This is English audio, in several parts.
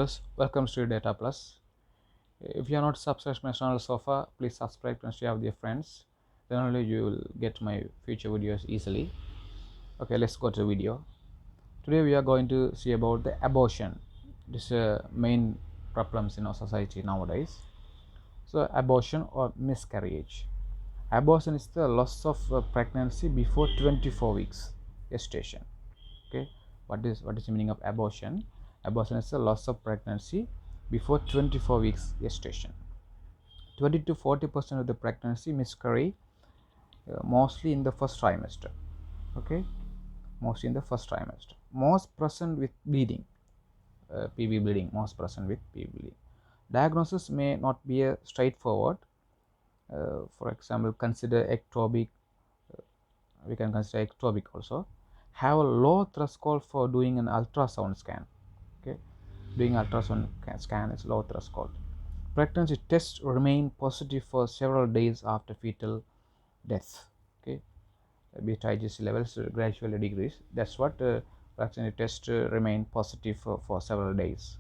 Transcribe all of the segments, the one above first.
viewers, welcome to Data Plus. If you are not subscribed to my channel so far, please subscribe and share with your friends. Then only you will get my future videos easily. Okay, let's go to the video. Today we are going to see about the abortion. This is main problems in our society nowadays. So abortion or miscarriage. Abortion is the loss of pregnancy before 24 weeks gestation. Okay, what is the meaning of abortion? Abortion is the loss of pregnancy before 24 weeks gestation. 20 to 40% of the pregnancy miscarry, mostly in the first trimester. Okay, mostly in the first trimester. Most present with bleeding, PV bleeding. Most present with PV bleeding. Diagnosis may not be a straightforward. For example, consider ectopic. We can consider ectopic also. Have a low threshold for doing an ultrasound scan. Okay, doing ultrasound scan is low threshold. Pregnancy tests remain positive for several days after fetal death. Okay, beta IgG levels gradually decrease. That's what pregnancy tests remain positive for several days.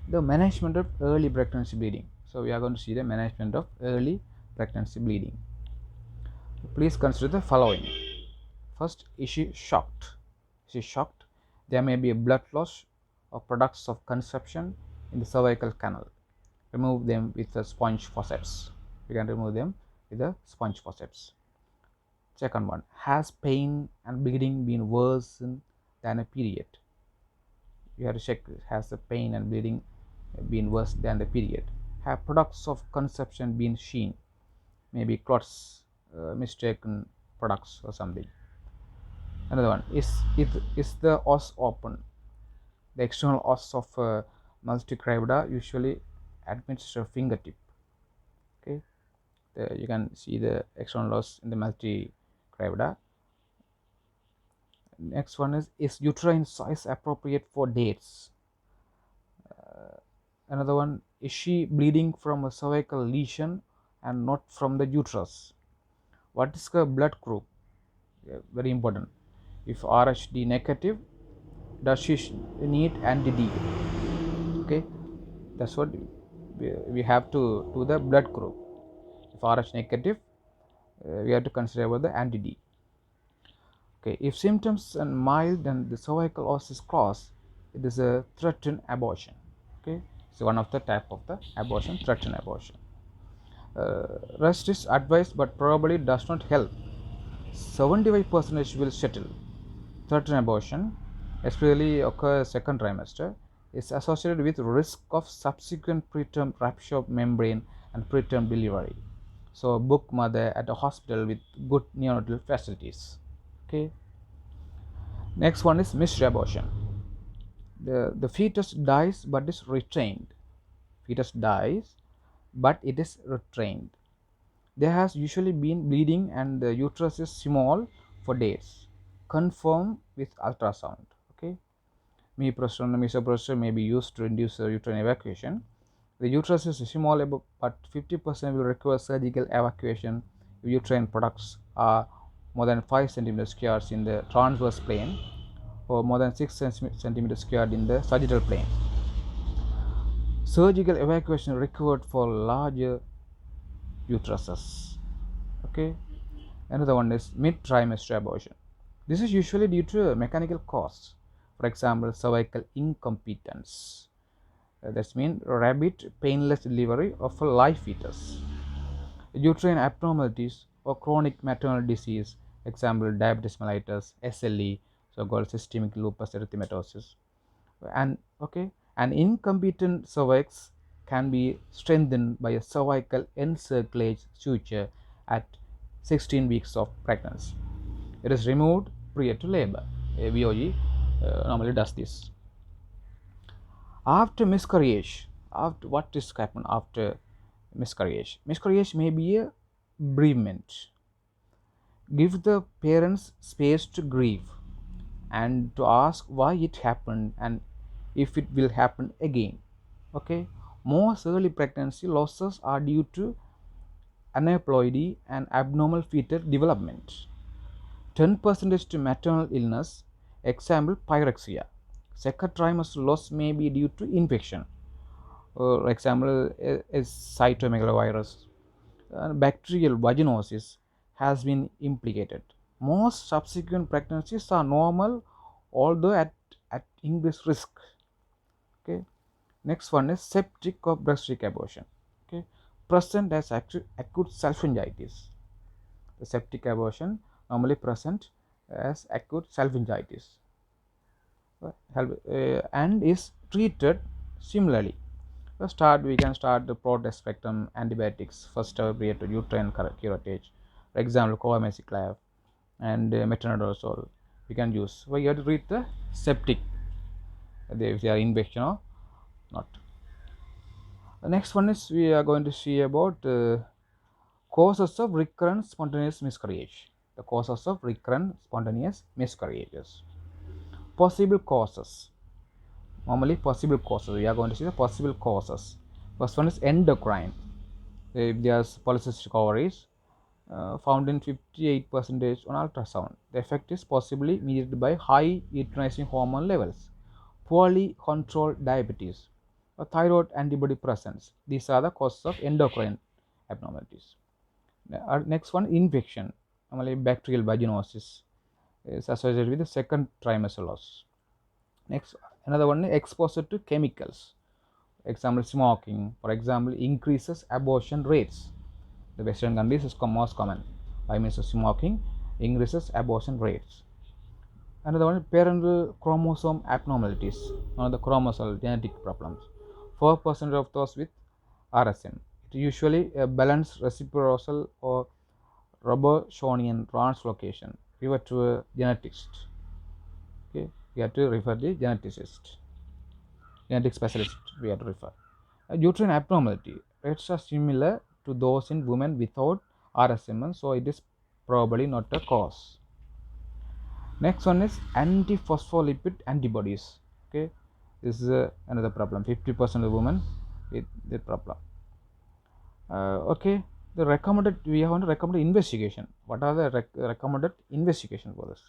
The management of early pregnancy bleeding. So we are going to see the management of early pregnancy bleeding. Please consider the following. First, is she shocked? Is she shocked? There may be a blood loss or products of conception in the cervical canal. Remove them with a sponge forceps. You can remove them with a sponge forceps. Second one, has pain and bleeding been worse than a period? You have to check, has the pain and bleeding been worse than the period? Have products of conception been seen? Maybe clots, mistaken products or something. Another one is the os open? The external os of multicravida usually admits a fingertip. Okay, you can see the external os in the multicravida. Next one is uterine size appropriate for dates? Another one, is she bleeding from a cervical lesion and not from the uterus? What is her blood group? Very important. If Rhd negative, does she need anti-D? Okay, that's what we have to do, the blood group. If Rh negative, we have to consider about the anti-D. Okay, if symptoms are mild and the cervical os is crossed, it is a threatened abortion. Okay, so one of the type of the abortion, threatened abortion. Rest is advised but probably does not help. 75% will settle. Threatened abortion, especially occurs second trimester, is associated with risk of subsequent preterm rupture of membrane and preterm delivery. So book mother at a hospital with good neonatal facilities. Okay. Next one is missed abortion. The fetus dies but is retained. Fetus dies but it is retained. There has usually been bleeding and the uterus is small for days. Confirm with ultrasound. Okay, misoprostol and misoprostol may be used to induce uterine evacuation. The uterus is small, but 50% will require surgical evacuation if uterine products are more than 5 cm squared in the transverse plane or more than 6 cm squared in the sagittal plane. Surgical evacuation required for larger uteruses. Okay, another one is mid-trimester abortion. This is usually due to a mechanical cause. For example, cervical incompetence. That means rapid painless delivery of a live fetus. Uterine abnormalities or chronic maternal disease, example diabetes mellitus, SLE, so-called systemic lupus erythematosus. And an incompetent cervix can be strengthened by a cervical encirclage suture at 16 weeks of pregnancy. It is removed prior to labor. A VOG normally does this. After miscarriage, what is happened after miscarriage? Miscarriage may be a bereavement. Give the parents space to grieve and to ask why it happened and if it will happen again. Okay, most early pregnancy losses are due to aneuploidy and abnormal fetal development. 10% to maternal illness, example pyrexia. Second trimester loss may be due to infection. For example, is cytomegalovirus. Bacterial vaginosis has been implicated. Most subsequent pregnancies are normal, although at increased risk. Okay. Next one is septic or breast abortion. Okay. Present as acute salpingitis. The septic abortion normally present as acute salpingitis, and is treated similarly. We can start the broad spectrum antibiotics first period to uterine curettage, for example covameciclav and metronidazole we can use. We have to treat the septic, if they are infection or not. The next one is we are going to see about causes of recurrent spontaneous miscarriage. The causes of recurrent spontaneous miscarriages. Possible causes. Normally possible causes. We are going to see the possible causes. First one is endocrine. There's polycystic ovaries found in 58% on ultrasound. The effect is possibly mediated by high luteinizing hormone levels, poorly controlled diabetes, or thyroid antibody presence. These are the causes of endocrine abnormalities. Next one, infection. Normally bacterial vaginosis is associated with the second trimester loss. Next, another one is exposure to chemicals. Example, smoking, for example, increases abortion rates. The Western countries is most common. By means of smoking, increases abortion rates. Another one, parental chromosome abnormalities, one of the chromosomal genetic problems. 4% of those with RSM. It usually a balanced reciprocal or Robertsonian translocation. Refer to a geneticist. Okay, we have to refer the geneticist, genetic specialist. We have to refer. Uterine abnormality rates are similar to those in women without RSM, so it is probably not a cause. Next one is antiphospholipid antibodies. Okay, this is another problem. 50% of women with the problem. Okay, the recommended, we have to recommend investigation. What are the recommended investigation for this?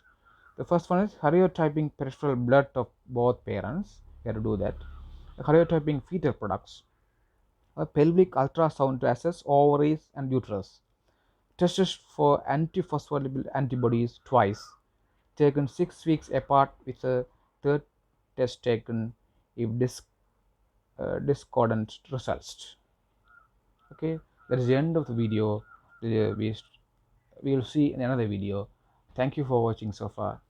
The first one is karyotyping peripheral blood of both parents. We have to do that. Karyotyping fetal products. A pelvic ultrasound to assess ovaries and uterus. Tested for antiphospholipid antibodies twice, taken 6 weeks apart, with a third test taken if discordant results. Okay, that is the end of the video. We will see in another video. Thank you for watching so far.